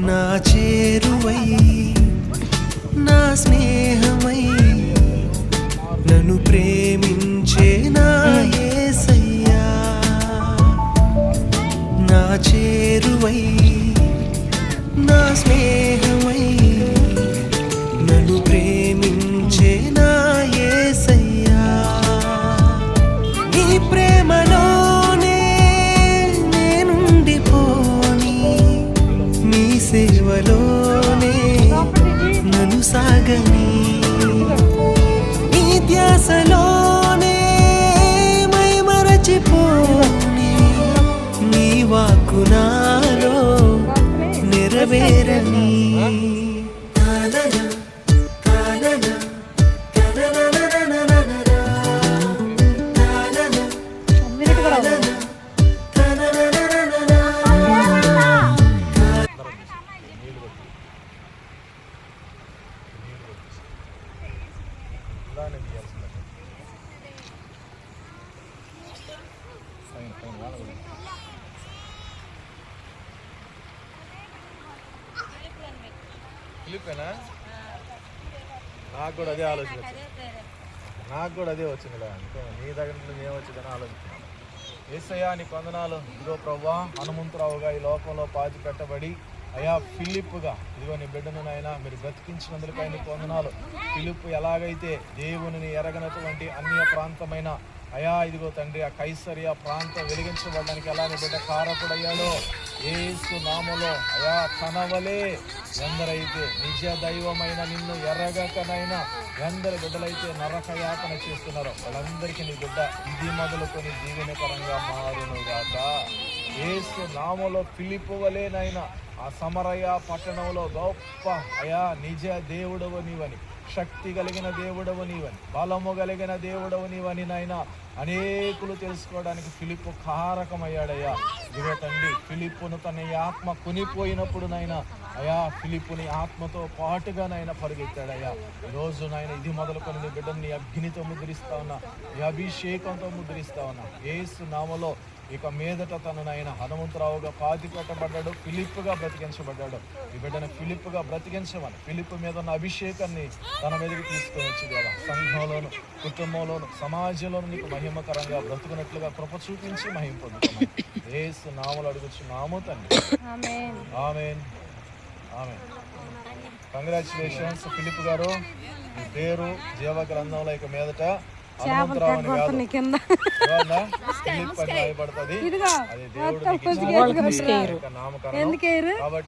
నా చేరువై నా స్నేహమై నన్ను ప్రేమించే నా యేసయ్యా, నా చేరువై నా స్నేహమై నన్ను ప్రేమించే నా యేసయ్యా, నీ ప్రేమలోనే నేనుండిపోని, నీ సేవలోనే నన్ను సాగని, నీ ధ్యాసలోనే మై మరచిపోని, నీ వాక్కు నాలో నెరవేరని. ఫిలిప్పేనా? నాకు కూడా అదే ఆలోచన వచ్చింది, నాకు కూడా అదే వచ్చిందిలే. అంటే నీ దగ్గర నుండి ఏమొచ్చిందని ఆలోచిస్తున్నాను. యేసయ్యా నీకు వందనాలు. ఇదిగో ప్రభువా, హనుమంతరావుగా ఈ లోకంలో పాతి పెట్టబడి అయా ఫిలిప్పుగా ఇదిగో నీ బిడ్డను నాయన మీరు బ్రతికించినందుకు నీకు వందనాలు. ఫిలిప్పు ఎలాగైతే దేవుని ఎరగనటువంటి అన్య ప్రాంతమైన అయా ఇదిగో తండ్రి ఆ కైసరియా ప్రాంతం వెలిగించబడడానికి ఎలా నీ బిడ్డ కారకుడయ్యాడో యేసు నామములో అయా కనవలే ఎందరైతే నిజ దైవమైన నిన్ను ఎరగకనైనా ఎందరి బిడ్డలైతే నరకయాతన చేస్తున్నారో వాళ్ళందరికీ నీ బిడ్డ ఇది మొదలుకొని దీవెనకరంగా మారునుగాక. యేసు నామములో ఫిలిప్పు వలెనైనా ఆ సమరయ పట్టణంలో గొప్ప అయా నిజ దేవుడవు నీవని, శక్తి కలిగిన దేవుడవు నీవని, బలము కలిగిన దేవుడవు నీవని నాయనా అనేకులు తెలుసుకోవడానికి ఫిలిప్పు కారకమయ్యాడయ్యా. ఇదిగో తండ్రి ఫిలిప్పును తన ఆత్మ కొనిపోయినప్పుడు నాయనా అయా ఫిలిప్పుని ఆత్మతో పాటుగా నాయన పరిగెత్తాడయ్యా. ఈరోజు నాయన ఇది మొదలుకొని నీ బిడ్డను నీ అగ్నితో ముద్రిస్తా ఉన్నా, ఈ అభిషేకంతో ముద్రిస్తా ఉన్నా. యేసు నామములో ఇక మీదట తను నాయన హనుమంతరావుగా పాతి పెట్టబడ్డాడు, ఫిలిప్పుగా బ్రతికించబడ్డాడు. ఈ బిడ్డను ఫిలిప్పుగా బ్రతికించమని, ఫిలిప్పు మీద ఉన్న అభిషేకాన్ని తన మీదకి తీసుకొని వచ్చి కదా సంఘంలోను కుటుంబంలోను సమాజంలోను నీకు మహిమకరంగా బ్రతుకున్నట్లుగా కృప చూపించి మహిమ పొందుతామని యేసు నామములో అడుగుచున్నాము తండ్రి. ఆమేన్ ఆమేన్. కంగ్రాచులేషన్స్ ఫిలిప్ గారు, మీ పేరు జీవ గ్రంథంలో ఇక మీదట హనుమంతరావు అని కాదు, ఫిలిప్ అని రాయబడుతుంది. అది దేవుడు నామకరణం కాబట్టి